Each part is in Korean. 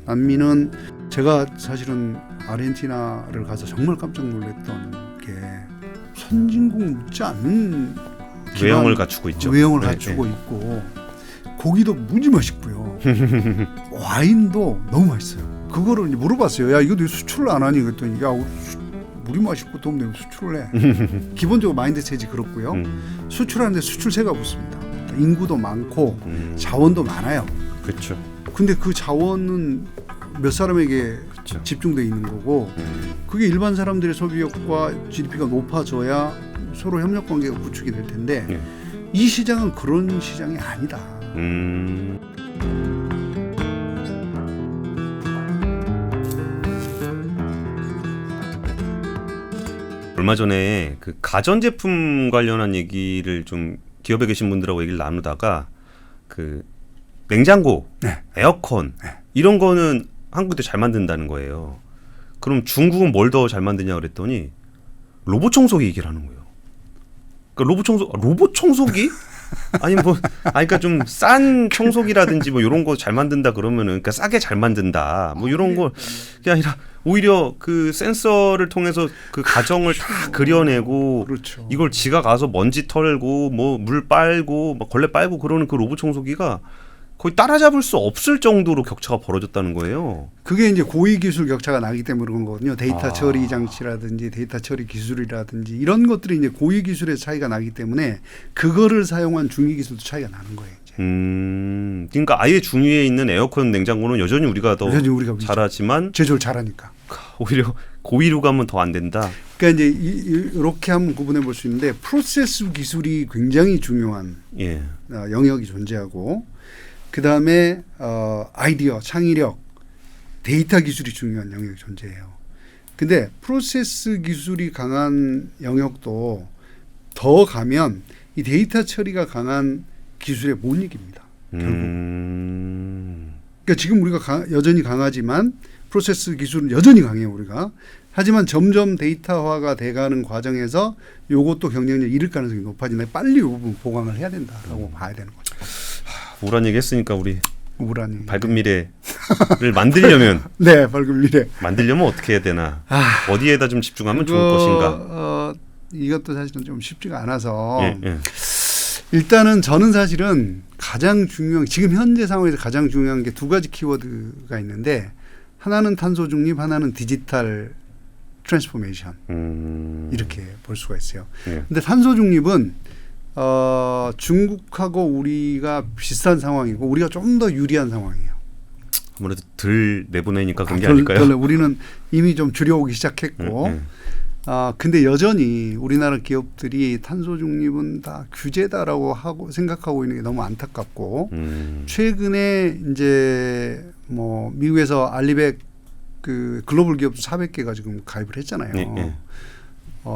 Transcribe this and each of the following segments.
난민은 제가 사실은 아르헨티나를 가서 정말 깜짝 놀랐던 게 선진국 묻지 않는 외형을 갖추고 있죠. 외형을 갖추고 있고 고기도 무지 맛있고요. 와인도 너무 맛있어요. 그거를 이제 물어봤어요. 야, 이거 왜 수출을 안 하니? 그랬더니 야, 우리 맛있고 돈 내고 수출을 해. 기본적으로 마인드셋이 그렇고요. 수출하는데 수출세가 붙습니다. 인구도 많고 자원도 많아요. 그렇죠. 근데 그 자원은 몇 사람에게 그렇죠. 집중돼 있는 거고 그게 일반 사람들의 소비력과 GDP가 높아져야 서로 협력 관계가 구축이 될 텐데 이 시장은 그런 시장이 아니다. 얼마 전에 그 가전제품 관련한 얘기를 좀 기업에 계신 분들하고 얘기를 나누다가 그 냉장고, 에어컨 이런 거는 한국도 잘 만든다는 거예요. 그럼 중국은 뭘 더 잘 만드냐 그랬더니 로봇 청소기 얘기를 하는 거예요. 그러니까 로봇 청소기? 아니 그러니까 좀 싼 청소기라든지 뭐 이런 거 잘 만든다 그러면은 그러니까 싸게 잘 만든다 뭐 이런 거 그게 아니라 오히려 그 센서를 통해서 그 가정을 다 그려내고 그렇죠. 이걸 지가 가서 먼지 털고 뭐 물 빨고 막 걸레 빨고 그러는 그 로봇 청소기가 거의 따라잡을 수 없을 정도로 격차가 벌어졌다는 거예요. 그게 이제 고위 기술 격차가 나기 때문에 그런 거거든요. 데이터 처리 장치라든지 데이터 처리 기술이라든지 이런 것들이 이제 고위 기술의 차이가 나기 때문에 그거를 사용한 중위 기술도 차이가 나는 거예요. 이제. 그러니까 아예 중위에 있는 에어컨 냉장고는 여전히 우리가 더 잘하지만 제조를 잘하니까 오히려 고위로 가면 더 안 된다. 그러니까 이제 이렇게 한번 구분해 볼 수 있는데 프로세스 기술이 굉장히 중요한 영역이 존재하고 그 다음에 아이디어, 창의력, 데이터 기술이 중요한 영역이 존재해요. 근데 프로세스 기술이 강한 영역도 더 가면 이 데이터 처리가 강한 기술에 못 이깁니다. 결국. 그러니까 지금 우리가 여전히 강하지만 프로세스 기술은 여전히 강해요. 우리가. 하지만 점점 데이터화가 돼가는 과정에서 이것도 경쟁력을 잃을 가능성이 높아지는데 빨리 이 부분 보강을 해야 된다라고 봐야 되는 거죠. 우울한 얘기 했으니까 우리 우울한 밝은 미래를 만들려면 네, 밝은 미래 만들려면 어떻게 해야 되나 어디에다 좀 집중하면 좋을 것인가 이것도 사실은 좀 쉽지가 않아서 일단은 저는 사실은 가장 중요한 지금 현재 상황에서 가장 중요한 게 두 가지 키워드가 있는데 하나는 탄소 중립 하나는 디지털 트랜스포메이션 이렇게 볼 수가 있어요. 근데 탄소 중립은 중국하고 우리가 비슷한 상황이고 우리가 좀 더 유리한 상황이에요. 아무래도 덜 내보내니까 그런 게 아닐까요? 우리는 이미 좀 줄여오기 시작했고 근데 여전히 우리나라 기업들이 탄소 중립은 다 규제다라고 생각하고 있는 게 너무 안타깝고 최근에 이제 뭐 미국에서 알리백 그 글로벌 기업도 400개가 지금 가입을 했잖아요.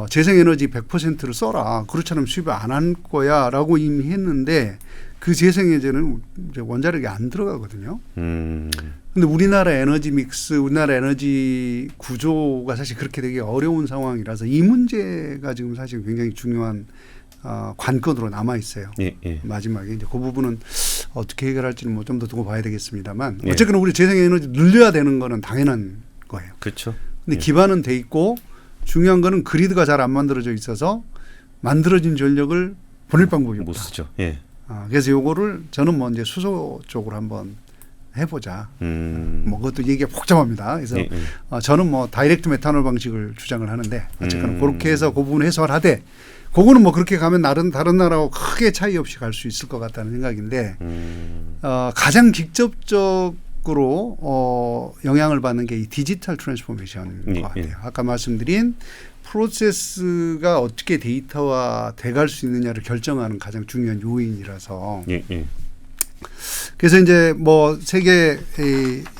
재생에너지 100%를 써라. 그렇지 않으면 수입을 안 할 거야 라고 이미 했는데 그 재생에너지는 원자력이 안 들어가거든요. 근데 우리나라 에너지 믹스, 우리나라 에너지 구조가 사실 그렇게 되게 어려운 상황이라서 이 문제가 지금 사실 굉장히 중요한 관건으로 남아 있어요. 마지막에 이제 그 부분은 어떻게 해결할지는 뭐 좀 더 두고 봐야 되겠습니다만 어쨌거나 우리 재생에너지 늘려야 되는 거는 당연한 거예요. 그렇죠. 근데 기반은 돼 있고 중요한 거는 그리드가 잘 안 만들어져 있어서 만들어진 전력을 보낼 방법이 없다. 못 쓰죠. 그래서 요거를 저는 뭐 이제 수소 쪽으로 한번 해보자. 뭐 그것도 얘기가 복잡합니다. 그래서 저는 뭐 다이렉트 메탄올 방식을 주장을 하는데 어쨌거나 그렇게 해서 그 부분 해소를 하되 그거는 뭐 그렇게 가면 다른 나라하고 크게 차이 없이 갈 수 있을 것 같다는 생각인데 가장 직접적으로 영향을 받는 게 이 디지털 트랜스포메이션인 것 같아요. 아까 말씀드린 프로세스가 어떻게 데이터화 돼갈 수 있느냐를 결정하는 가장 중요한 요인이라서 그래서 이제 뭐 세계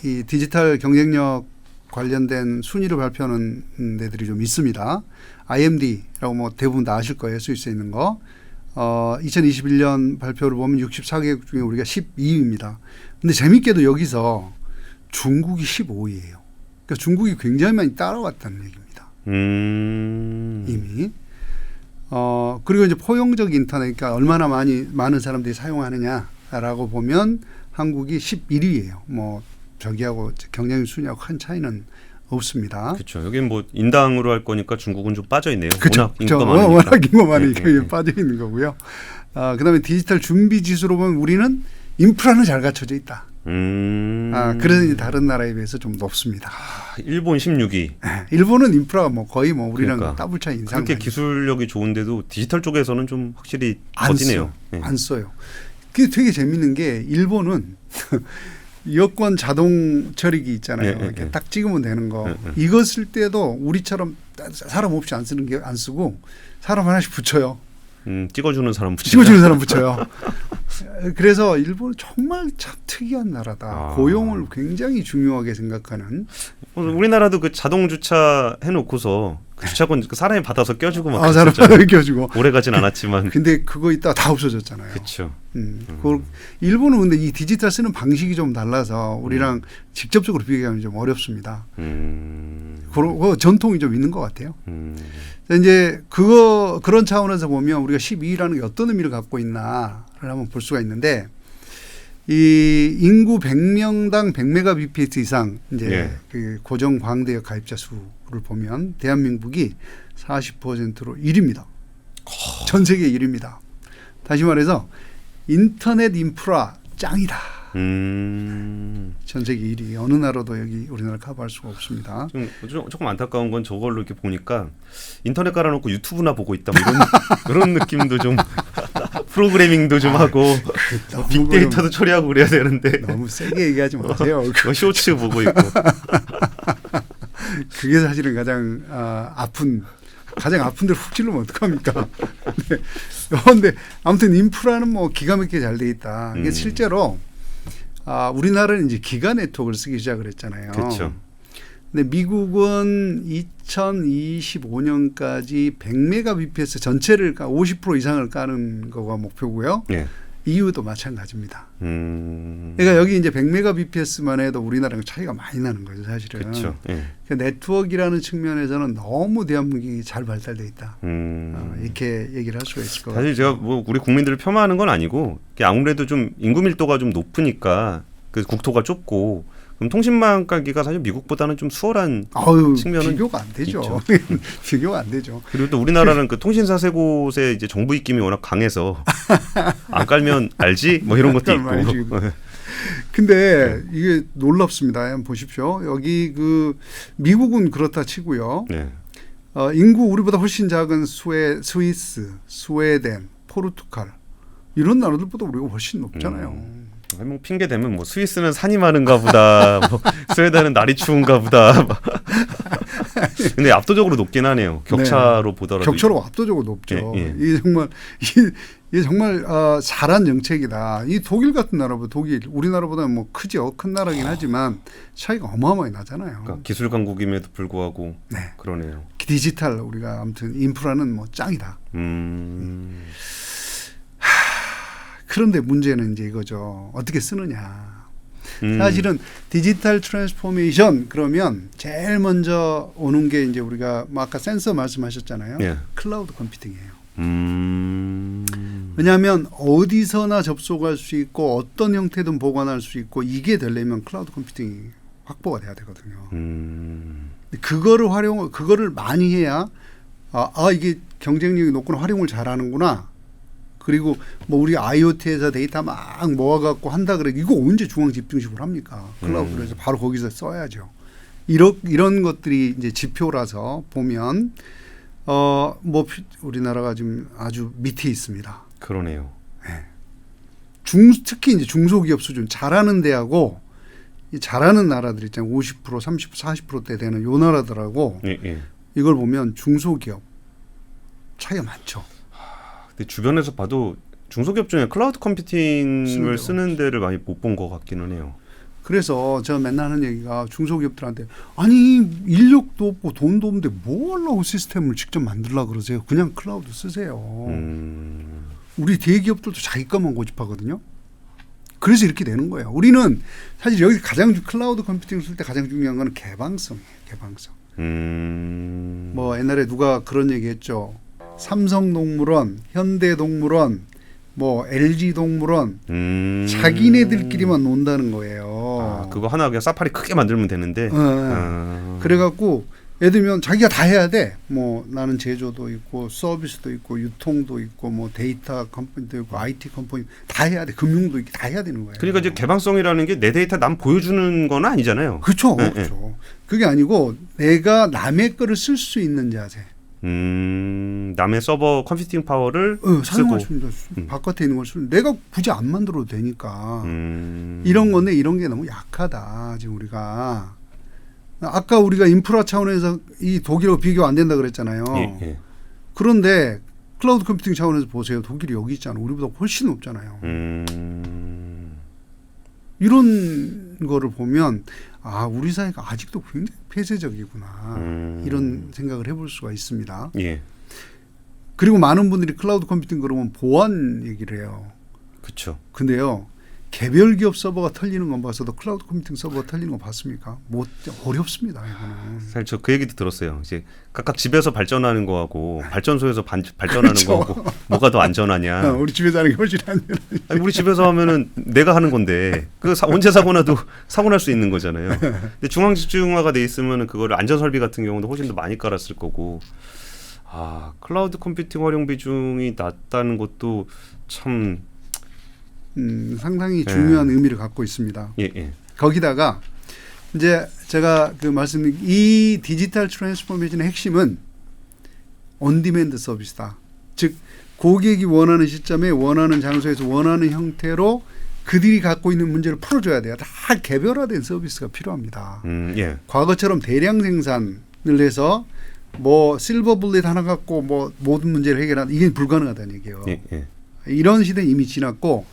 이 디지털 경쟁력 관련된 순위를 발표하는 데들이 좀 있습니다. IMD라고 뭐 대부분 다 아실 거예요. 스위스에 있는 거. 2021년 발표를 보면 64개국 중에 우리가 12위입니다. 근데 재밌게도 여기서 중국이 15위예요. 그러니까 중국이 굉장히 많이 따라왔다는 얘기입니다. 이미. 그리고 이제 포용적 인터넷, 그러니까 얼마나 많은 사람들이 사용하느냐라고 보면 한국이 11위예요. 뭐 저기하고 경쟁 순위하고 큰 차이는 없습니다. 그렇죠. 여기는 뭐 인당으로 할 거니까 중국은 좀 빠져 있네요. 그쵸. 워낙 인구가 많으니까. 워낙 인구가 많으니까 빠져 있는 거고요. 그다음에 디지털 준비 지수로 보면 우리는 인프라는 잘 갖춰져 있다. 그래서 이제 다른 나라에 비해서 좀 높습니다. 일본 16위. 일본은 인프라가 뭐 거의 뭐 우리랑 그러니까. 더블 차이 인상. 그렇게 기술력이 좋은데도 디지털 쪽에서는 좀 확실히 더디네요. 안 써요. 그게 되게 재밌는 게 일본은 여권 자동 처리기 있잖아요. 이렇게 딱 찍으면 되는 거. 이거 쓸 때도 우리처럼 사람 없이 안 쓰는 게 안 쓰고 사람 하나씩 붙여요. 찍어주는 사람 붙여요. 찍어주는 사람 붙여요. 그래서 일본은 정말 참 특이한 나라다. 고용을 굉장히 중요하게 생각하는. 우리나라도 그 자동 주차 해놓고서 그 주차권 그 사람이 받아서 껴주고 막 사람이 껴주고. 오래 가진 않았지만. 근데 그거 있다가 다 없어졌잖아요. 그렇죠. 일본은 근데 이 디지털 쓰는 방식이 좀 달라서 우리랑 직접적으로 비교하면 좀 어렵습니다. 그 전통이 좀 있는 것 같아요. 이제 그런 차원에서 보면 우리가 12위라는 게 어떤 의미를 갖고 있나를 한번 볼 수가 있는데 이 인구 100명당 100메가bps 이상 이제 그 고정 광대역 가입자 수를 보면 대한민국이 40%로 1위입니다. 전 세계 1위입니다. 다시 말해서 인터넷 인프라 짱이다. 전 세계 1위. 어느 나라도 여기 우리나라 커버할 수가 없습니다. 조금 안타까운 건 저걸로 이렇게 보니까 인터넷 깔아놓고 유튜브나 보고 있다 뭐 이런 느낌도 좀 프로그래밍도 좀 하고 빅데이터도 처리하고 그래야 되는데 너무 세게 얘기하지 마세요. 쇼츠 보고 있고 그게 사실은 가장 아픈 데를 훅 찔르면 어떡합니까? 근데 아무튼 인프라는 뭐 기가 막히게 잘 돼 있다. 이게 실제로 우리나라는 이제 기가 네트워크를 쓰기 시작을 했잖아요. 그렇죠. 근데 미국은 2025년까지 100메가bps 전체를 50% 이상을 까는 거가 목표고요. EU도 마찬가지입니다. 그러니까 여기 이제 100메가bps만 해도 우리나라랑 차이가 많이 나는 거죠, 사실은. 그렇죠. 그러니까 네트워크라는 측면에서는 너무 대한민국이 잘 발달돼 있다. 이렇게 얘기를 할 수가 있을 것 같아요. 사실 제가 뭐 우리 국민들을 폄하하는 건 아니고 아무래도 좀 인구 밀도가 좀 높으니까 그 국토가 좁고 그럼 통신망 깔기가 사실 미국보다는 좀 수월한 측면은 비교가 안 되죠. 비교가 안 되죠. 그리고 또 우리나라는 그 통신사 세 곳에 이제 정부 입김이 워낙 강해서 안 깔면 알지 뭐 이런 것도 있고. 근데 이게 놀랍습니다. 한번 보십시오. 여기 그 미국은 그렇다 치고요. 인구 우리보다 훨씬 작은 스위스, 스웨덴, 포르투갈 이런 나라들보다 우리가 훨씬 높잖아요. 뭐 핑계 대면 뭐 스위스는 산이 많은가 보다, 뭐 스웨덴은 날이 추운가 보다. 근데 압도적으로 높긴 하네요. 격차로 보더라도. 격차로 압도적으로 높죠. 이게 정말 잘한 정책이다. 이 독일 같은 나라보다 독일 우리나라보다 뭐 크죠. 큰 나라긴 하지만 차이가 어마어마하게 나잖아요. 그러니까 기술 강국임에도 불구하고 그러네요. 디지털 우리가 아무튼 인프라는 뭐 짱이다. 그런데 문제는 이제 이거죠. 어떻게 쓰느냐. 사실은 디지털 트랜스포메이션 그러면 제일 먼저 오는 게 이제 우리가 뭐 아까 센서 말씀하셨잖아요. 클라우드 컴퓨팅이에요. 왜냐하면 어디서나 접속할 수 있고 어떤 형태든 보관할 수 있고 이게 되려면 클라우드 컴퓨팅이 확보가 돼야 되거든요. 그거를 많이 해야 이게 경쟁력이 높구나 활용을 잘하는구나. 그리고 뭐 우리 IoT에서 데이터 막 모아갖고 한다 그래 이거 언제 중앙 집중식으로 합니까? 클라우드로 해서 바로 거기서 써야죠. 이런 것들이 이제 지표라서 보면 뭐 우리나라가 지금 아주 밑에 있습니다. 그러네요. 특히 이제 중소기업 수준 잘하는 데하고 잘하는 나라들 있잖아요. 50%, 30%, 40%대 되는 요 나라들하고 이걸 보면 중소기업 차이가 많죠. 근데 주변에서 봐도 중소기업 중에 클라우드 컴퓨팅을 쓰는 데를 많이 못 본 것 같기는 해요. 그래서 제가 맨날 하는 얘기가 중소기업들한테 아니 인력도 없고 돈도 없는데 뭐 하려고 시스템을 직접 만들려고 그러세요. 그냥 클라우드 쓰세요. 우리 대기업들도 자기 것만 고집하거든요. 그래서 이렇게 되는 거예요. 우리는 사실 여기 클라우드 컴퓨팅 쓸 때 가장 중요한 건 개방성이에요. 개방성. 뭐 옛날에 누가 그런 얘기했죠. 삼성동물원, 현대동물원, 뭐 LG동물원 자기네들끼리만 논다는 거예요. 그거 하나 그냥 사파리 크게 만들면 되는데. 그래갖고 예를 들면 자기가 다 해야 돼. 뭐 나는 제조도 있고 서비스도 있고 유통도 있고 뭐 데이터 컴퍼니도 있고 IT 컴퍼니 다 해야 돼. 금융도 있고 다 해야 되는 거예요. 그러니까 이제 개방성이라는 게 내 데이터 남 보여주는 건 아니잖아요. 그렇죠. 그렇죠. 그게 아니고 내가 남의 거를 쓸 수 있는 자세. 남의 서버 컴퓨팅 파워를 사용할 수 있는 바깥에 있는 걸 쓰는 내가 굳이 안 만들어도 되니까 이런 건데 이런 게 너무 약하다. 지금 우리가 아까 우리가 인프라 차원에서 이 독일하고 비교 안 된다 그랬잖아요. 예. 그런데 클라우드 컴퓨팅 차원에서 보세요. 독일이 여기 있잖아요. 우리보다 훨씬 높잖아요. 이런 거를 보면 우리 사회가 아직도 굉장히 폐쇄적이구나. 이런 생각을 해볼 수가 있습니다. 예. 그리고 많은 분들이 클라우드 컴퓨팅 그러면 보안 얘기를 해요. 그렇죠. 근데요. 개별 기업 서버가 털리는 건 봐서도 클라우드 컴퓨팅 서버가 털리는 거 봤습니까? 어렵습니다. 이거는. 사실 저 그 얘기도 들었어요. 이제 각각 집에서 발전하는 거하고 발전소에서 발전하는 그렇죠. 거하고 뭐가 더 안전하냐. 우리 집에서 하는 게 훨씬 안전하냐. 아니, 우리 집에서 하면은 내가 하는 건데 언제 사고 나도 사고 날 수 있는 거잖아요. 근데 중앙 집중화가 돼 있으면은 그거를 안전 설비 같은 경우도 훨씬 더 많이 깔았을 거고. 클라우드 컴퓨팅 활용 비중이 낮다는 것도 참 상당히 중요한 의미를 갖고 있습니다. 예. 거기다가 이제 제가 말씀드린 이 디지털 트랜스포메이션의 핵심은 온디맨드 서비스다. 즉 고객이 원하는 시점에 원하는 장소에서 원하는 형태로 그들이 갖고 있는 문제를 풀어줘야 돼요. 다 개별화된 서비스가 필요합니다. 예. 과거처럼 대량 생산을 해서 뭐 실버 블렛 하나 갖고 뭐 모든 문제를 해결하는 이게 불가능하다는 얘기예요. 예. 이런 시대는 이미 지났고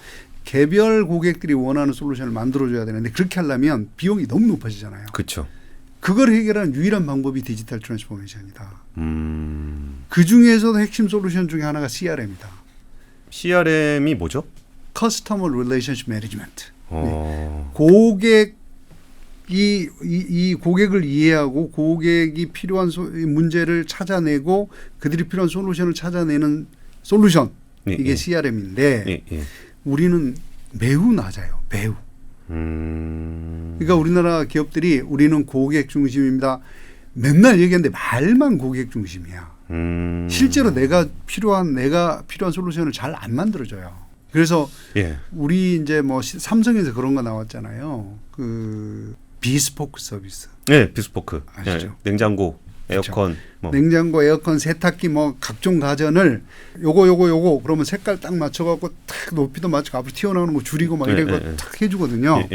개별 고객들이 원하는 솔루션을 만들어줘야 되는데 그렇게 하려면 비용이 너무 높아지잖아요. 그렇죠. 그걸 해결하는 유일한 방법이 디지털 트랜스포메이션이다. 그중에서도 핵심 솔루션 중에 하나가 CRM이다. CRM이 뭐죠? 커스터머 릴레이션십 매니지먼트. 고객이 이 고객을 이해하고 고객이 필요한 문제를 찾아내고 그들이 필요한 솔루션을 찾아내는 솔루션. 이게 CRM인데 우리는 매우 낮아요. 매우. 그러니까 우리나라 기업들이 우리는 고객 중심입니다. 맨날 얘기하는데 말만 고객 중심이야. 실제로 내가 필요한 솔루션을 잘 안 만들어줘요. 그래서 우리 이제 뭐 삼성에서 그런 거 나왔잖아요. 그 비스포크 서비스. 네, 비스포크. 아시죠? 냉장고, 에어컨, 그렇죠. 냉장고, 에어컨, 세탁기 뭐 각종 가전을 요거 그러면 색깔 딱 맞춰갖고 탁 높이도 맞추고 앞으로 튀어나오는 거 줄이고 막 이런 거 탁 해주거든요.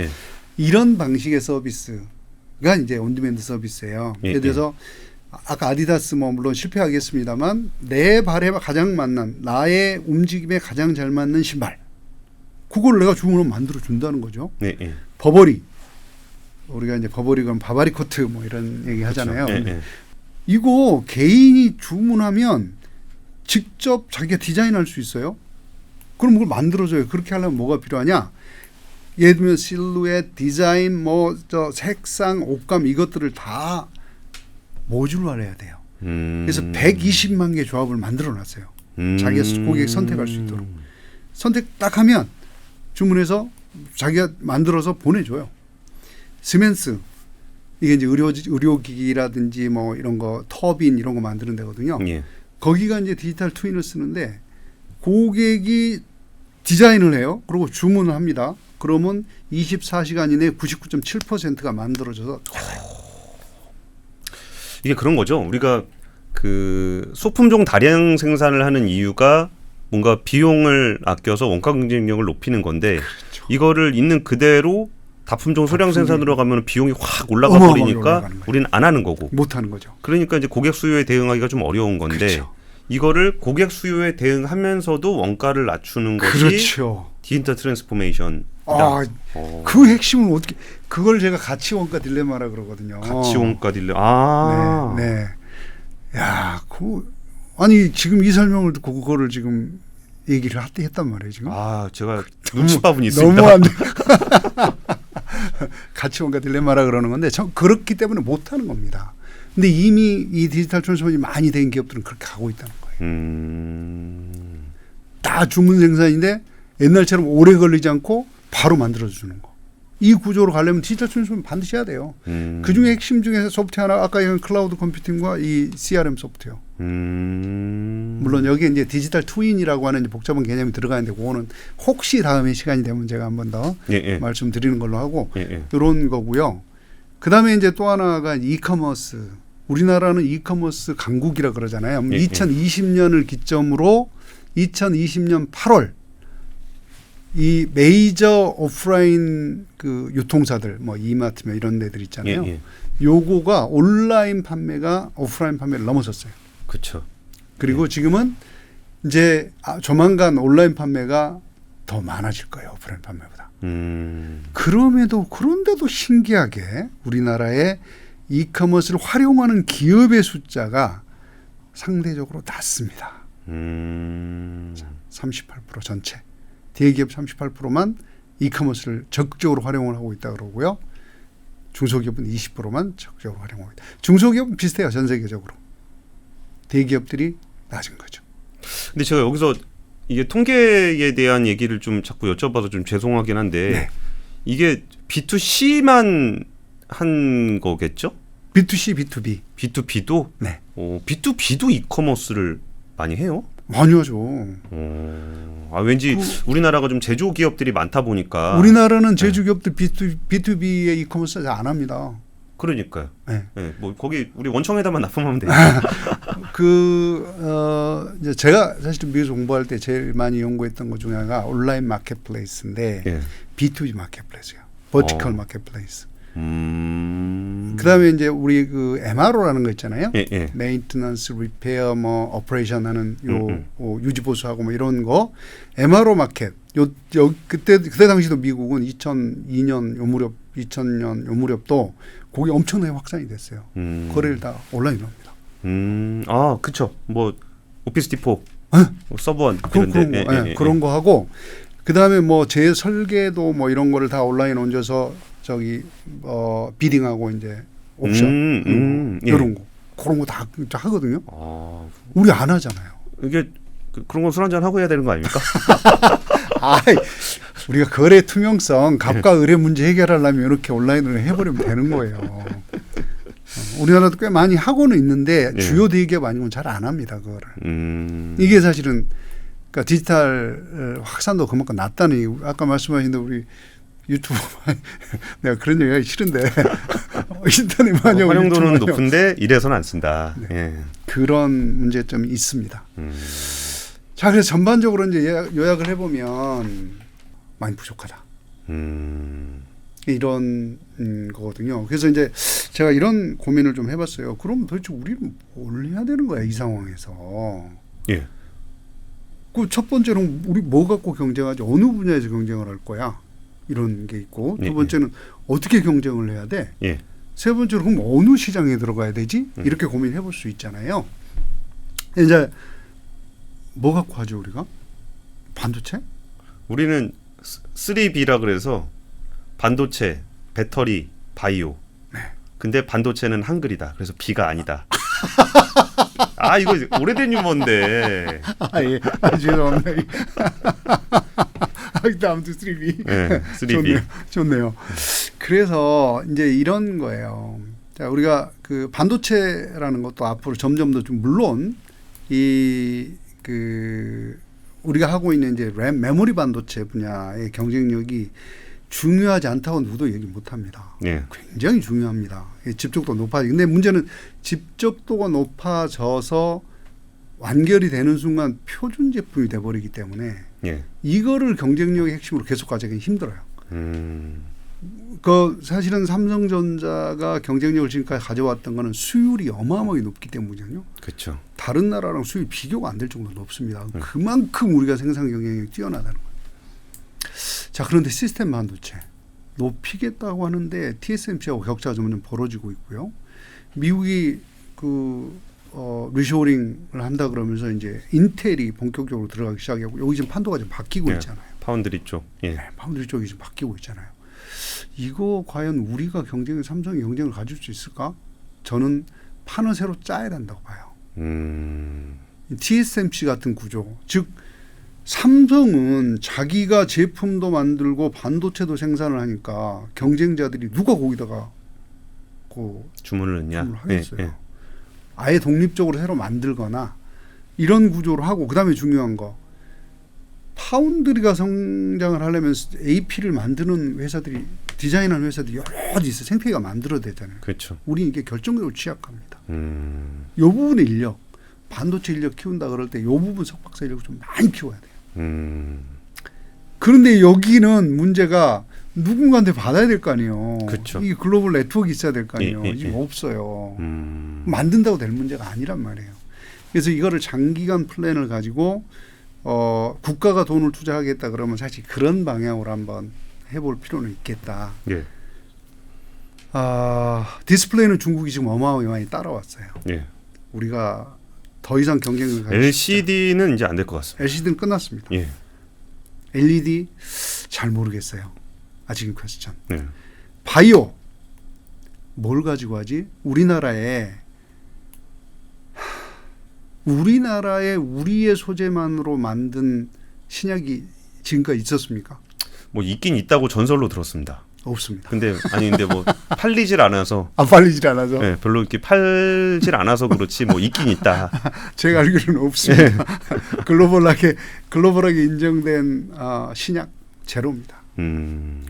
이런 방식의 서비스가 이제 온디맨드 서비스예요. 예를 들어서 아까 아디다스 뭐 물론 실패하겠습니다만 내 발에 가장 맞는 나의 움직임에 가장 잘 맞는 신발 그걸 내가 주문을 만들어 준다는 거죠. 버버리 우리가 이제 버버리 그럼 바바리 코트 뭐 이런 얘기 하잖아요. 이거 개인이 주문하면 직접 자기가 디자인할 수 있어요. 그럼 그걸 만들어줘요. 그렇게 하려면 뭐가 필요하냐? 예를 들면 실루엣, 디자인, 뭐 저 색상, 옷감 이것들을 다 모듈화해야 돼요. 그래서 120만 개 조합을 만들어놨어요. 자기가 고객 선택할 수 있도록. 선택 딱 하면 주문해서 자기가 만들어서 보내줘요. 시멘스 이게 이제 의료기기라든지 뭐 이런 거 터빈 이런 거 만드는 데거든요. 거기가 이제 디지털 트윈을 쓰는데 고객이 디자인을 해요. 그리고 주문을 합니다. 그러면 24시간 이내에 99.7%가 만들어져서 이게 그런 거죠. 우리가 그 소품종 다량 생산을 하는 이유가 뭔가 비용을 아껴서 원가 경쟁력을 높이는 건데 이거를 있는 그대로 다품종 소량 생산으로 가면 비용이 확 올라가 버리니까 우리는 안 하는 거고 못 하는 거죠. 그러니까 이제 고객 수요에 대응하기가 좀 어려운 건데 이거를 고객 수요에 대응하면서도 원가를 낮추는 것이 디지털 트랜스포메이션. 그 핵심은 어떻게 그걸 제가 가치 원가 딜레마라 그러거든요. 가치 원가 딜레마. 네. 야, 아니 지금 이 설명을 듣고 그거를 지금 얘기를 했단 말이에요 지금. 제가 눈치밥은 있습니다. 너무한데. 가치 원가 딜레마라 그러는 건데 그렇기 때문에 못 하는 겁니다. 근데 이미 이 디지털 트랜스포메이션이 많이 된 기업들은 그렇게 가고 있다는 거예요. 다 주문 생산인데 옛날처럼 오래 걸리지 않고 바로 만들어주는 거. 이 구조로 가려면 디지털 트랜스포메이션 반드시 해야 돼요. 그 중에 핵심 중에서 소프트웨어 하나 아까 얘기한 클라우드 컴퓨팅과 이 CRM 소프트웨어. 물론 여기에 이제 디지털 트윈이라고 하는 이제 복잡한 개념이 들어가는데 그거는 혹시 다음에 시간이 되면 제가 한 번 더 말씀드리는 걸로 하고 이런 거고요. 그다음에 이제 또 하나가 이커머스. 우리나라는 이커머스 강국이라 그러잖아요. 2020년을 기점으로 2020년 8월 이 메이저 오프라인 그 유통사들 뭐 이마트며 이런 데들 있잖아요. 요거가 온라인 판매가 오프라인 판매를 넘어섰어요. 그렇죠. 그리고 지금은 이제 조만간 온라인 판매가 더 많아질 거예요. 오프라인 판매보다. 그런데도 신기하게 우리나라의 이커머스를 활용하는 기업의 숫자가 상대적으로 낮습니다. 38% 전체. 대기업 38%만 이커머스를 적극적으로 활용을 하고 있다 그러고요. 중소기업은 20%만 적극적으로 활용하고 있다. 중소기업은 비슷해요. 전 세계적으로. 대기업들이 낮은 거죠. 근데 제가 여기서 이게 통계에 대한 얘기를 좀 자꾸 여쭤봐서 좀 죄송하긴 한데 이게 B2C만 한 거겠죠? B2C, B2B. B2B도? 네. B2B도 이커머스를 많이 해요? 많이 하죠. 왠지 우리나라가 좀 제조 기업들이 많다 보니까 우리나라는 제조 기업들 B2B의 이커머스 잘 안 합니다. 그러니까요. 네. 네. 뭐 거기 우리 원청에다만 납품하면 돼요. 이제 제가 사실 미국에서 공부할 때 제일 많이 연구했던 것 중에 하나가 온라인 마켓플레이스인데 B2B 마켓플레이스예요. 버티컬 마켓플레이스. 그다음에 이제 우리 그 MRO라는 거 있잖아요. 메인테넌스, 리페어, 뭐 오퍼레이션 하는 유지 보수하고 뭐 이런 거 MRO 마켓. 그때 당시도 미국은 2002년 요 무렵 2000년 요 무렵도 거기 엄청나게 확산이 됐어요. 거래를 다 온라인으로 합니다. 그렇죠. 뭐 오피스 디포, 서브원 그런 거 하고 그다음에 뭐 재설계도 뭐 이런 거를 다 온라인 얹어서 저기 비딩하고 이제 옵션 이런 거 그런 거 다 하거든요. 우리 안 하잖아요. 이게 그런 건 술 한잔 하고 해야 되는 거 아닙니까? 우리가 거래 투명성, 갑과 을의 문제 해결하려면 이렇게 온라인으로 해버리면 되는 거예요. 우리나라도 꽤 많이 하고는 있는데 주요 대기업 아니면 잘 안 합니다. 그거를. 이게 사실은 그러니까 디지털 확산도 그만큼 낮다니 아까 말씀하신 대로 우리 유튜브 내가 그런 얘기하기 싫은데 인터넷 많이 활용도는 높은데 이래서는 안 쓴다. 그런 문제점이 있습니다. 자, 그래서 전반적으로 이제 요약을 해보면 많이 부족하다. 이런 거거든요. 그래서 이제 제가 이런 고민을 좀 해봤어요. 그럼 도대체 우리는 뭘 해야 되는 거야 이 상황에서? 그 첫 번째는 우리 뭐 갖고 경쟁하지? 어느 분야에서 경쟁을 할 거야? 이런 게 있고 두 번째는 어떻게 경쟁을 해야 돼? 세 번째로 그럼 어느 시장에 들어가야 되지? 이렇게 고민해 볼 수 있잖아요. 이제 뭐 갖고 하죠 우리가? 반도체? 우리는 3B라 그래서 반도체, 배터리, 바이오. 근데 반도체는 한글이다. 그래서 B가 아니다. 이거 오래된 유머인데. 죄송합니다. 아무튼 3B. 3B. 좋네요. 그래서 이제 이런 거예요. 자, 우리가 그 반도체라는 것도 앞으로 점점 더 좀 물론 우리가 하고 있는 이제 메모리 반도체 분야의 경쟁력이 중요하지 않다고 누구도 얘기 못 합니다. 굉장히 중요합니다. 집적도 높아지고. 근데 문제는 집적도가 높아져서 완결이 되는 순간 표준 제품이 돼버리기 때문에 이거를 경쟁력의 핵심으로 계속 가져가기 힘들어요. 사실은 삼성전자가 경쟁력을 지금까지 가져왔던 거는 수율이 어마어마하게 높기 때문이거든요. 그렇죠. 다른 나라랑 수율이 비교가 안 될 정도로 높습니다. 그만큼 우리가 생산 경쟁력이 뛰어나다는 거예요. 자, 그런데 시스템 반도체 높이겠다고 하는데 TSMC하고 격차가 좀 벌어지고 있고요. 미국이 리쇼링을 한다 그러면서 이제 인텔이 본격적으로 들어가기 시작하고 여기 지금 판도가 좀 바뀌고 있잖아요. 파운드리 쪽. 파운드리 쪽이 좀 바뀌고 있잖아요. 이거 과연 우리가 삼성이 경쟁을 가질 수 있을까? 저는 판을 새로 짜야 된다고 봐요. TSMC 같은 구조, 즉 삼성은 자기가 제품도 만들고 반도체도 생산을 하니까 경쟁자들이 누가 거기다가 주문을 넣냐? 주문을 하겠어요. 아예 독립적으로 새로 만들거나 이런 구조로 하고 그다음에 중요한 거 파운드리가 성장을 하려면 AP를 만드는 회사들이 디자인하는 회사들이 여러 가지 있어요. 생태계가 만들어야 되잖아요. 그렇죠. 우리 이게 결정적으로 취약합니다. 이 부분의 인력, 반도체 인력 키운다 그럴 때 이 부분 석박사 인력을 좀 많이 키워야 돼요. 그런데 여기는 문제가 누군가한테 받아야 될 거 아니에요. 그렇죠. 이게 글로벌 네트워크 있어야 될 거 아니에요. 예. 지금 없어요. 만든다고 될 문제가 아니란 말이에요. 그래서 이거를 장기간 플랜을 가지고 국가가 돈을 투자하겠다 그러면 사실 그런 방향으로 한번 해볼 필요는 있겠다. 예. 디스플레이는 중국이 지금 어마어마하게 따라왔어요. 예. 우리가 더 이상 경쟁을 가질 LCD는 이제 안 될 것 같습니다. LCD는 끝났습니다. 예. LED 잘 모르겠어요. 아직은 퀘스천. 네. 바이오 뭘 가지고 하지? 우리나라에 우리의 소재만으로 만든 신약이 지금까지 있었습니까? 뭐 있긴 있다고 전설로 들었습니다. 없습니다. 근데 뭐 팔리질 않아서 안 팔리질 않아서. 네, 별로 이렇게 팔질 않아서 그렇지 뭐 있긴 있다. 제가 알기로는 없습니다. 글로벌하게 인정된 신약 제로입니다.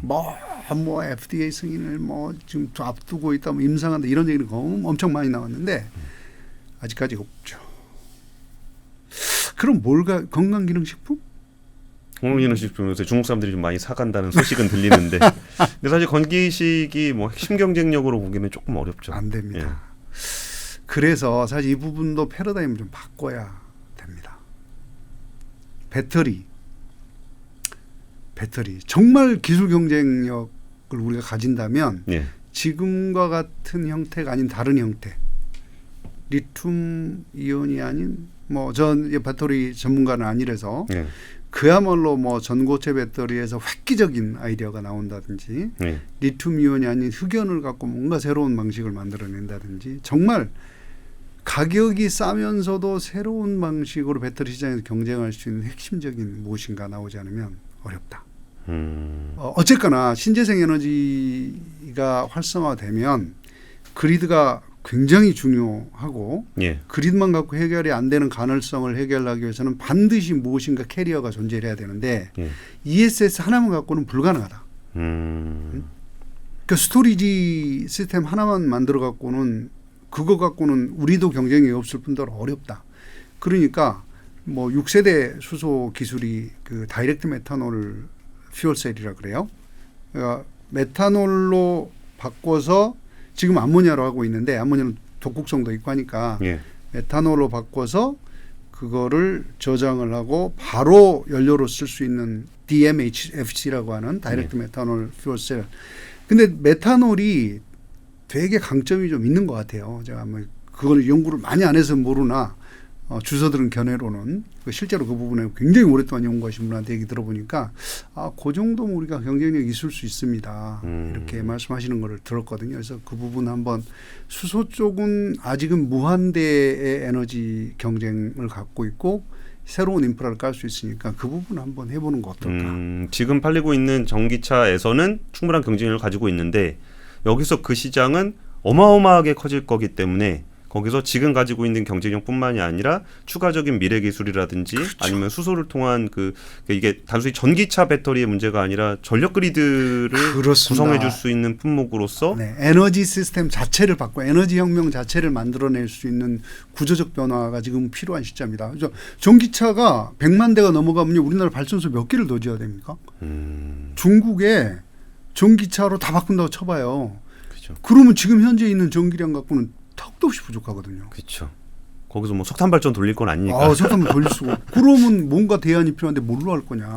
뭐 FDA 승인을 뭐 지금 앞두고 있다, 뭐 임상한다 이런 얘기는 엄청 많이 나왔는데 아직까지 없죠. 그럼 뭘까? 건강기능식품? 건강기능식품 요새 중국 사람들이 좀 많이 사간다는 소식은 들리는데, 근데 사실 건기식이 뭐 핵심 경쟁력으로 보기는 조금 어렵죠. 안 됩니다. 예. 그래서 사실 이 부분도 패러다임을 좀 바꿔야 됩니다. 배터리 정말 기술 경쟁력을 우리가 가진다면 예. 지금과 같은 형태가 아닌 다른 형태, 리튬 이온이 아닌 전 배터리 전문가는 아니라서 예. 그야말로 전고체 배터리에서 획기적인 아이디어가 나온다든지 예. 리튬 이온이 아닌 흑연을 갖고 뭔가 새로운 방식을 만들어낸다든지 정말 가격이 싸면서도 새로운 방식으로 배터리 시장에서 경쟁할 수 있는 핵심적인 무엇인가 나오지 않으면 어렵다. 어쨌거나 신재생 에너지가 활성화되면 그리드가 굉장히 중요하고 예. 그리드만 갖고 해결이 안 되는 가능성을 해결하기 위해서는 반드시 무엇인가 캐리어가 존재해야 되는데 예. ESS 하나만 갖고는 불가능하다. 그러니까 스토리지 시스템 하나만 만들어 갖고는 그거 갖고는 우리도 경쟁이 없을 뿐더러 어렵다. 그러니까 6세대 수소 기술이 그 다이렉트 메탄올 퓨얼셀이라 그래요. 그러니까 메탄올로 바꿔서 지금 암모니아로 하고 있는데 암모니아는 독극성도 있고 하니까 예. 메탄올로 바꿔서 그거를 저장을 하고 바로 연료로 쓸 수 있는 DMHFC라고 하는 다이렉트 메탄올 퓨얼셀. 근데 메탄올이 되게 강점이 좀 있는 것 같아요. 제가 그걸 연구를 많이 안 해서 모르나 주워들은 견해로는 실제로 그 부분에 굉장히 오랫동안 연구하신 분한테 얘기 들어보니까 그 정도면 우리가 경쟁력이 있을 수 있습니다. 이렇게 말씀하시는 걸 들었거든요. 그래서 그 부분 한번 수소 쪽은 아직은 무한대의 에너지 경쟁을 갖고 있고 새로운 인프라를 깔 수 있으니까 그 부분 한번 해보는 거 어떨까. 지금 팔리고 있는 전기차에서는 충분한 경쟁력을 가지고 있는데 여기서 그 시장은 어마어마하게 커질 거기 때문에 거기서 지금 가지고 있는 경쟁력뿐만이 아니라 추가적인 미래 기술이라든지 그렇죠. 아니면 수소를 통한 이게 단순히 전기차 배터리의 문제가 아니라 전력 그리드를 구성해 줄 수 있는 품목으로서 에너지 시스템 자체를 바꿔 에너지 혁명 자체를 만들어낼 수 있는 구조적 변화가 지금 필요한 시점이다. 그래서 전기차가 100만 대가 넘어가면 우리나라 발전소 몇 개를 더 지어야 됩니까? 중국에 전기차로 다 바꾼다고 쳐봐요. 그렇죠. 그러면 지금 현재 있는 전기량 갖고는 턱도 없이 부족하거든요. 그렇죠. 거기서 석탄 발전 돌릴 건 아니니까. 석탄 돌릴 수고. 그러면 뭔가 대안이 필요한데 뭘로 할 거냐.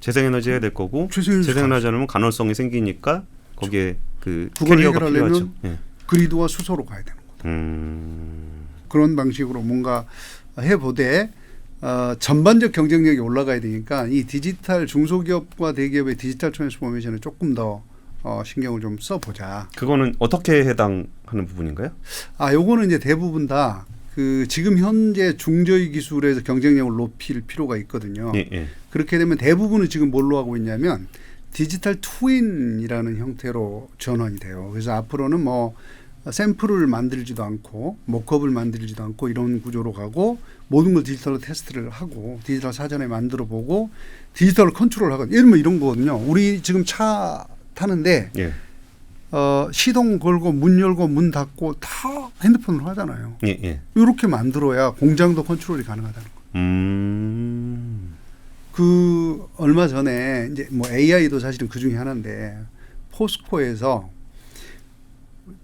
재생에너지 해야 될 거고 재생에너지 하면 간헐성이 생기니까 거기에 그 캐리어가 필요하죠. 예. 그리드와 수소로 가야 되는 거죠. 그런 방식으로 뭔가 해보되 전반적 경쟁력이 올라가야 되니까 이 디지털 중소기업과 대기업의 디지털 트랜스포메이션을 조금 더 신경을 좀 써보자. 그거는 어떻게 해당하는 부분인가요? 요거는 이제 대부분 다 그 지금 현재 중저위 기술에서 경쟁력을 높일 필요가 있거든요. 예, 예. 그렇게 되면 대부분은 지금 뭘로 하고 있냐면 디지털 트윈이라는 형태로 전환이 돼요. 그래서 앞으로는 뭐 샘플을 만들지도 않고 모컵을 만들지도 않고 이런 구조로 가고 모든 걸 디지털로 테스트를 하고 디지털 사전에 만들어 보고 디지털 컨트롤 하거든요. 예를 들면 이런 거거든요. 우리 지금 차 타는데 예. 시동 걸고 문 열고 문 닫고 다 핸드폰으로 하잖아요. 예, 예. 이렇게 만들어야 공장도 컨트롤이 가능하다는 거예요. 그 얼마 전에 이제 뭐 AI도 사실은 그 중에 하나인데 포스코에서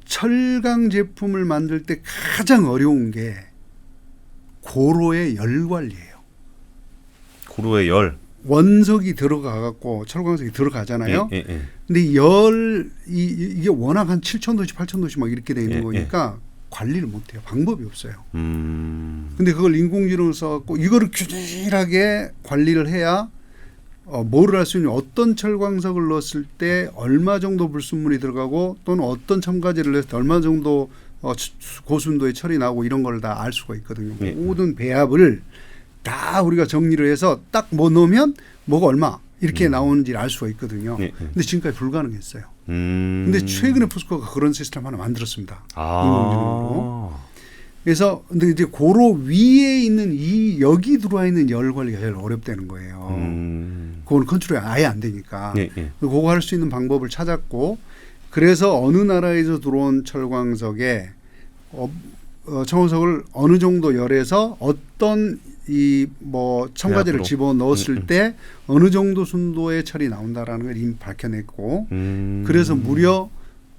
철강 제품을 만들 때 가장 어려운 게 고로의 열 관리예요. 고로의 열. 원석이 들어가 갖고 철광석이 들어가잖아요. 예, 예, 예. 근데 이게 워낙 한 7,000도씨, 8,000도씨 막 이렇게 돼 있는 예, 거니까 관리를 못 해요. 방법이 없어요. 음. 근데 그걸 인공지능을 써갖고 이거를 균일하게 관리를 해야 뭐를 할 수 있는 어떤 철광석을 넣었을 때 얼마 정도 불순물이 들어가고 또는 어떤 첨가제를 넣었을 때 얼마 정도 고순도의 철이 나오고 이런 걸 다 알 수가 있거든요. 예. 모든 배합을 다 우리가 정리를 해서 딱 뭐 넣으면 뭐가 얼마 이렇게 나오는지를 알 수가 있거든요. 예. 근데 지금까지 불가능했어요. 근데 최근에 포스코가 그런 시스템 하나 만들었습니다. 인공지능으로. 그래서 근데 이제 고로 위에 있는 이 여기 들어와 있는 열 관리가 제일 어렵다는 거예요. 그거는 컨트롤이 아예 안 되니까. 예, 예. 그거 할 수 있는 방법을 찾았고 그래서 어느 나라에서 들어온 철광석에 철광석을 어느 정도 열에서 어떤 이 뭐 첨가제를 집어 넣었을 때 어느 정도 순도의 철이 나온다라는 걸 이미 밝혀냈고 그래서 무려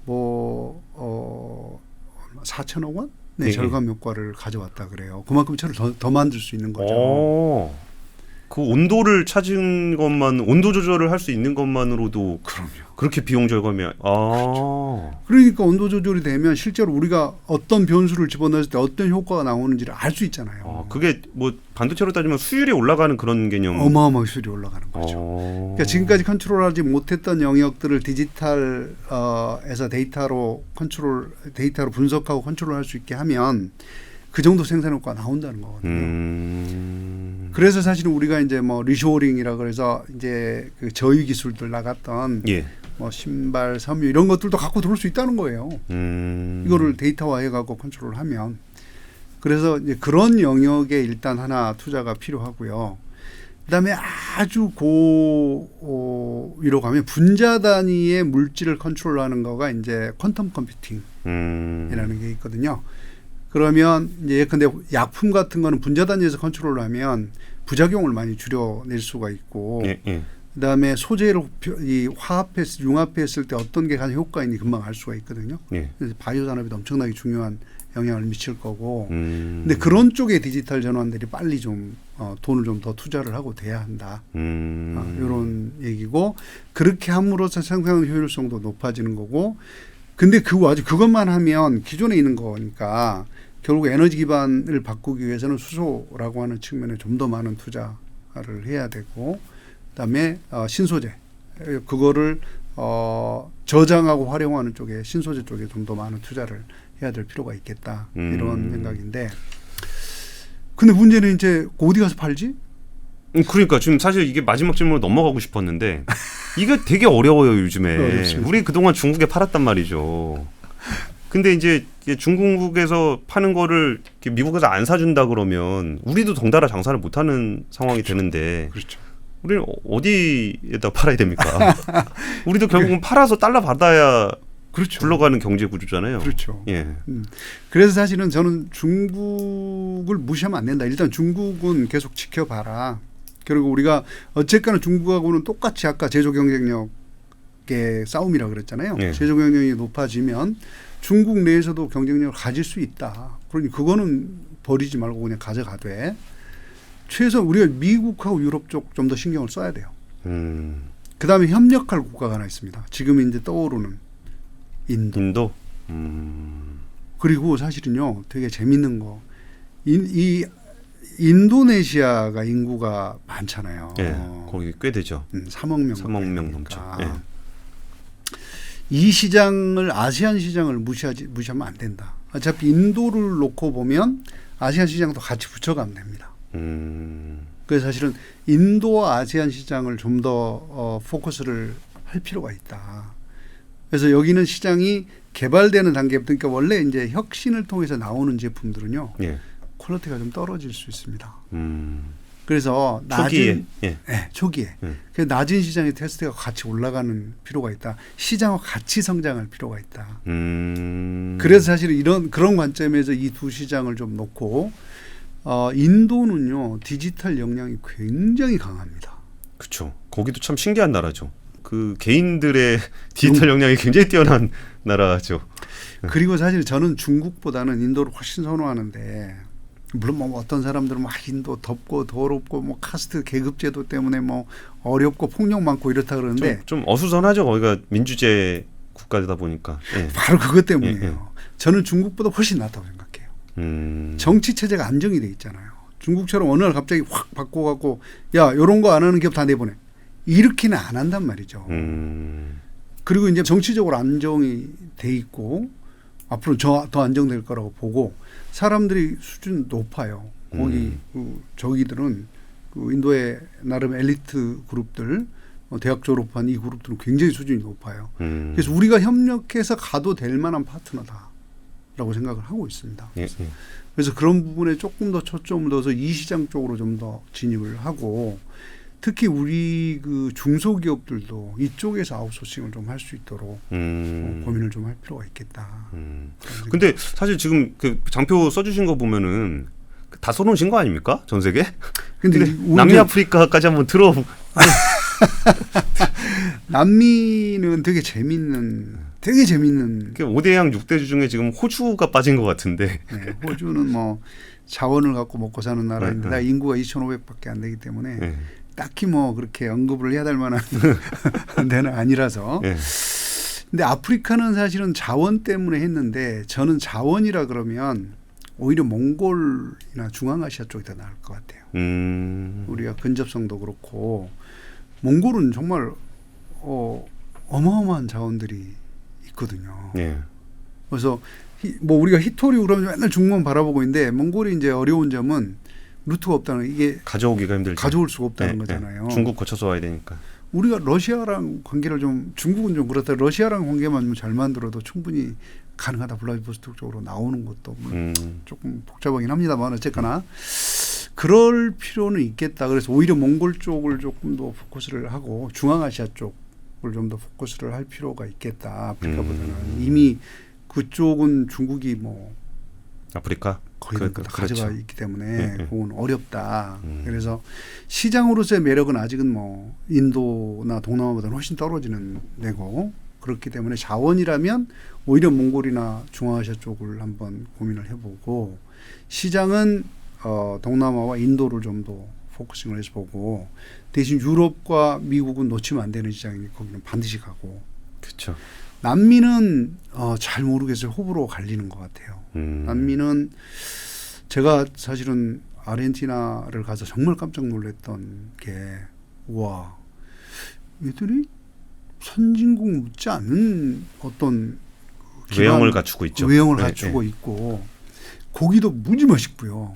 뭐 4천억 원? 네, 예. 절감 효과를 가져왔다 그래요. 그만큼 철을 더 만들 수 있는 거죠. 오. 그 온도를 찾은 것만 온도 조절을 할 수 있는 것만으로도 그럼요. 그렇게 비용 절감이 그러니까 온도 조절이 되면 실제로 우리가 어떤 변수를 집어넣었을 때 어떤 효과가 나오는지를 알 수 있잖아요. 그게 뭐 반도체로 따지면 수율이 올라가는 그런 개념. 어마어마하게 수율이 올라가는 거죠. 그러니까 지금까지 컨트롤하지 못했던 영역들을 디지털에서 데이터로 분석하고 컨트롤할 수 있게 하면 그 정도 생산 효과가 나온다는 거거든요. 그래서 사실은 우리가 이제 뭐 리쇼어링이라 그래서 이제 그 저위 기술들 나갔던 예. 뭐 신발, 섬유 이런 것들도 갖고 들어올 수 있다는 거예요. 이거를 데이터화해 갖고 컨트롤하면. 그래서 이제 그런 영역에 일단 하나 투자가 필요하고요. 그다음에 아주 고위로 가면 분자 단위의 물질을 컨트롤하는 거가 이제 퀀텀 컴퓨팅이라는 게 있거든요. 그러면 이제 예컨대 약품 같은 거는 분자 단위에서 컨트롤을 하면 부작용을 많이 줄여낼 수가 있고 예, 예. 그다음에 소재를 융합했을 때 어떤 게 가장 효과 있는지 금방 알 수가 있거든요. 예. 그래서 바이오 산업에도 엄청나게 중요한 영향을 미칠 거고 근데 그런 쪽의 디지털 전환들이 빨리 좀 돈을 좀 더 투자를 하고 돼야 한다. 이런 얘기고 그렇게 함으로써 생산 효율성도 높아지는 거고 근데 그것만 하면 기존에 있는 거니까 결국 에너지 기반을 바꾸기 위해서는 수소라고 하는 측면에 좀 더 많은 투자를 해야 되고 그다음에 신소재 그거를 저장하고 활용하는 쪽에 신소재 쪽에 좀 더 많은 투자를 해야 될 필요가 있겠다 이런 생각인데 근데 문제는 이제 어디 가서 팔지? 그러니까 지금 사실 이게 마지막 질문으로 넘어가고 싶었는데 이게 되게 어려워요 요즘에. 어렵습니다. 우리 그동안 중국에 팔았단 말이죠. 근데 이제 중국에서 파는 거를 미국에서 안 사준다 그러면 우리도 덩달아 장사를 못하는 상황이 되는데 그렇죠. 우리는 어디에다 팔아야 됩니까? 우리도 결국은 팔아서 달러 받아야 그렇죠. 굴러가는 경제 구조잖아요. 그렇죠. 예. 그래서 사실은 저는 중국을 무시하면 안 된다. 일단 중국은 계속 지켜봐라. 그리고 우리가 어쨌거나 중국하고는 똑같이 아까 제조 경쟁력의 싸움이라고 그랬잖아요. 예. 제조 경쟁력이 높아지면 중국 내에서도 경쟁력을 가질 수 있다. 그러니 그거는 버리지 말고 그냥 가져가되 최소한 우리가 미국하고 유럽 쪽 좀 더 신경을 써야 돼요. 그다음에 협력할 국가가 하나 있습니다. 지금 이제 떠오르는 인도. 그리고 사실은요 되게 재밌는 거 이 인도네시아가 인구가 많잖아요. 예. 거기 꽤 되죠. 3억 명. 3억 명 넘죠. 예. 이 시장을 아세안 시장을 무시하면 안 된다. 어차피 인도를 놓고 보면 아시안 시장도 같이 붙여가면 됩니다. 그래서 사실은 인도와 아시안 시장을 좀 더 포커스를 할 필요가 있다. 그래서 여기는 시장이 개발되는 단계부터 그러니까 원래 이제 혁신을 통해서 나오는 제품들은요. 예. 퀄리티가 좀 떨어질 수 있습니다. 그래서 초기에, 초기에 그래서 낮은 시장의 테스트가 같이 올라가는 필요가 있다. 시장과 같이 성장할 필요가 있다. 그래서 사실 그런 관점에서 이 두 시장을 좀 놓고 인도는요 디지털 역량이 굉장히 강합니다. 그렇죠. 거기도 참 신기한 나라죠. 그 개인들의 디지털 역량이 굉장히 뛰어난 나라죠. 그리고 사실 저는 중국보다는 인도를 훨씬 선호하는데 물론 뭐 어떤 사람들은 막 인도 덥고 더럽고 뭐 카스트 계급제도 때문에 뭐 어렵고 폭력 많고 이렇다 그러는데 좀 어수선하죠. 거기가 민주제 국가다 보니까. 예. 바로 그것 때문이에요. 저는 중국보다 훨씬 낫다고 생각해요. 정치 체제가 안정이 돼 있잖아요. 중국처럼 어느 날 갑자기 확 바꿔갖고 야 이런 거 안 하는 기업 다 내보내. 이렇게는 안 한단 말이죠. 그리고 이제 정치적으로 안정이 돼 있고 앞으로 더 안정될 거라고 보고 사람들이 수준 높아요. 거기 저기들은 그 인도의 나름 엘리트 그룹들 대학 졸업한 이 그룹들은 굉장히 수준이 높아요. 그래서 우리가 협력해서 가도 될 만한 파트너다라고 생각을 하고 있습니다. 그래서 그런 부분에 조금 더 초점을 둬서 이 시장 쪽으로 좀 더 진입을 하고 특히 우리 그 중소기업들도 이쪽에서 아웃소싱을 좀 할 수 있도록 고민을 좀 할 필요가 있겠다. 근데 사실 지금 그 장표 써주신 거 보면은 다 써놓으신 거 아닙니까? 전 세계? 근데 남미아프리카까지 한번 들어. 남미는 되게 재밌는. 5대양 6대주 중에 지금 호주가 빠진 것 같은데. 네, 호주는 뭐 자원을 갖고 먹고 사는 나라인데 인구가 2,500밖에 안 되기 때문에. 딱히 뭐 그렇게 언급을 해야 될 만한 데는 아니라서. 근데 아프리카는 사실은 자원 때문에 했는데 저는 자원이라 그러면 오히려 몽골이나 중앙아시아 쪽이 더 나을 것 같아요. 우리가 근접성도 그렇고 몽골은 정말 어마어마한 자원들이 있거든요. 그래서 뭐 우리가 히토리 그러면 맨날 중국만 바라보고 있는데 몽골이 이제 어려운 점은 루트가 없다는 이게 가져오기가 힘들죠. 가져올 수가 없다는 거잖아요. 중국 거쳐서 와야 되니까. 우리가 러시아랑 관계를 좀 중국은 좀 그렇다. 러시아랑 관계만 좀 잘 만들어도 충분히 가능하다. 블라디보스토크 쪽으로 나오는 것도 조금 복잡하긴 합니다만 어쨌거나 그럴 필요는 있겠다. 그래서 오히려 몽골 쪽을 조금 더 포커스를 하고 중앙아시아 쪽을 좀 더 포커스를 할 필요가 있겠다. 아프리카보다는 이미 그쪽은 중국이 뭐 아프리카 거의 다 가져가 있기 때문에 그건 어렵다. 그래서 시장으로서의 매력은 아직은 뭐 인도나 동남아보다는 훨씬 떨어지는 데고 그렇기 때문에 자원이라면 오히려 몽골이나 중앙아시아 쪽을 한번 고민을 해보고 시장은 동남아와 인도를 좀 더 포커싱을 해서 보고 대신 유럽과 미국은 놓치면 안 되는 시장이니 거기는 반드시 가고. 그렇죠. 남미는 잘 모르겠어요. 호불호 갈리는 것 같아요. 남미는 제가 사실은 아르헨티나를 가서 정말 깜짝 놀랐던 게 와 얘들이 선진국 묻지 않는 어떤 외형을 갖추고 있죠. 외형을 갖추고 있고 고기도 무지 맛있고요.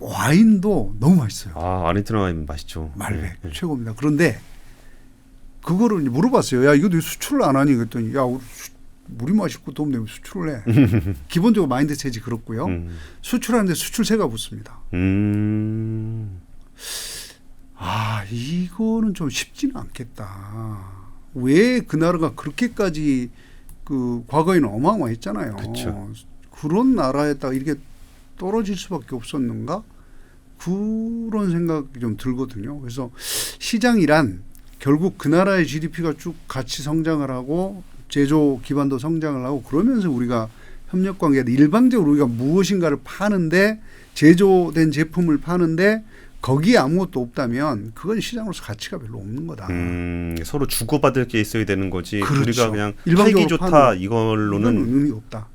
와인도 너무 맛있어요. 아르헨티나 와인 맛있죠. 말백 최고입니다. 그런데 그거를 물어봤어요. 야 이거 왜 수출을 안 하니 그랬더니 야 우리 맛있고 돈 내면 수출을 해. 기본적으로 마인드셋이 그렇고요. 수출하는데 수출세가 붙습니다. 이거는 좀 쉽지는 않겠다. 왜 그 나라가 그렇게까지 그 과거에는 어마어마했잖아요. 그쵸. 그런 나라에다가 이렇게 떨어질 수밖에 없었는가? 그런 생각이 좀 들거든요. 그래서 시장이란 결국 그 나라의 GDP가 쭉 같이 성장을 하고 제조 기반도 성장을 하고 그러면서 우리가 협력 관계가 일방적으로 우리가 무엇인가를 파는데 제조된 제품을 파는데 거기에 아무것도 없다면 그건 시장으로서 가치가 별로 없는 거다. 서로 주고받을 게 있어야 되는 거지. 그렇죠. 우리가 그냥 팔기 좋다 이걸로는 의미 없다.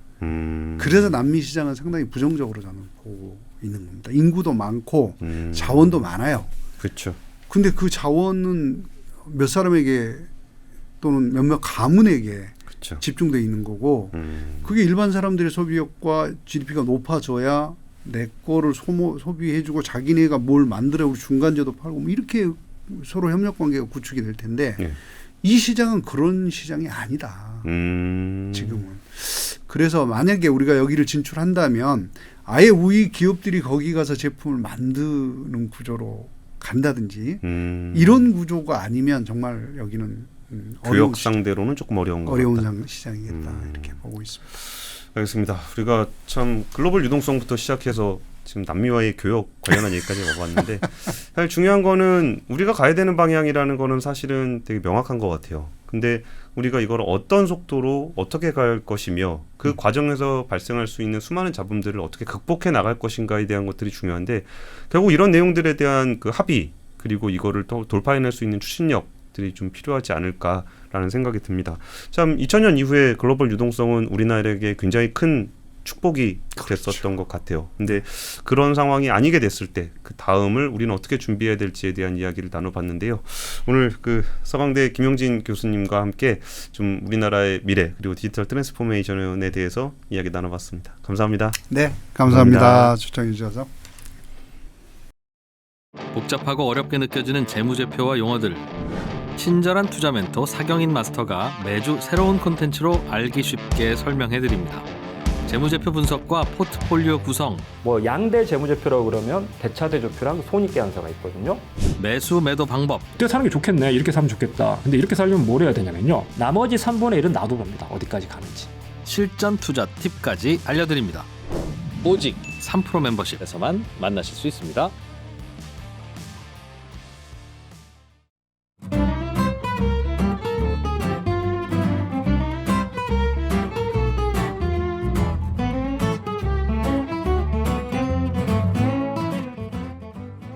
그래서 남미 시장은 상당히 부정적으로 저는 보고 있는 겁니다. 인구도 많고 자원도 많아요. 그렇죠. 근데 그 자원은 몇 사람에게 또는 몇몇 가문에게 그렇죠. 집중돼 있는 거고 그게 일반 사람들의 소비욕과 GDP가 높아져야 내 거를 소비해주고 자기네가 뭘 만들어 우리 중간재도 팔고 뭐 이렇게 서로 협력 관계가 구축이 될 텐데 예. 이 시장은 그런 시장이 아니다. 지금은. 그래서 만약에 우리가 여기를 진출한다면 아예 우리 기업들이 거기 가서 제품을 만드는 구조로 간다든지 이런 구조가 아니면 정말 여기는 교역 상대로는 조금 어려운 것 같다. 시장이겠다 이렇게 보고 있습니다. 알겠습니다. 우리가 참 글로벌 유동성부터 시작해서 지금 남미와의 교역 관련한 얘기까지 와봤는데 사실 중요한 거는 우리가 가야 되는 방향이라는 거는 사실은 되게 명확한 것 같아요. 근데 우리가 이걸 어떤 속도로 어떻게 갈 것이며 그 과정에서 발생할 수 있는 수많은 잡음들을 어떻게 극복해 나갈 것인가에 대한 것들이 중요한데 결국 이런 내용들에 대한 그 합의 그리고 이거를 또 돌파해낼 수 있는 추진력들이 좀 필요하지 않을까라는 생각이 듭니다. 참 2000년 이후에 글로벌 유동성은 우리나라에게 굉장히 큰 축복이 됐었던 것 같아요. 근데 그런 상황이 아니게 됐을 때 그 다음을 우리는 어떻게 준비해야 될지에 대한 이야기를 나눠봤는데요. 오늘 그 서강대 김용진 교수님과 함께 좀 우리나라의 미래 그리고 디지털 트랜스포메이션에 대해서 이야기 나눠봤습니다. 감사합니다. 네, 감사합니다. 초청해 주셔서. 복잡하고 어렵게 느껴지는 재무제표와 용어들. 친절한 투자 멘토 사경인 마스터가 매주 새로운 콘텐츠로 알기 쉽게 설명해드립니다. 재무제표 분석과 포트폴리오 구성, 뭐 양대 재무제표라고 그러면 대차대조표랑 손익계산서가 있거든요. 매수 매도 방법, 이렇게 사는 게 좋겠네. 이렇게 살면 좋겠다. 근데 이렇게 살려면 뭘 해야 되냐면요. 나머지 3분의 1은 놔둬봅니다. 어디까지 가는지. 실전 투자 팁까지 알려드립니다. 오직 3프로 멤버십에서만 만나실 수 있습니다.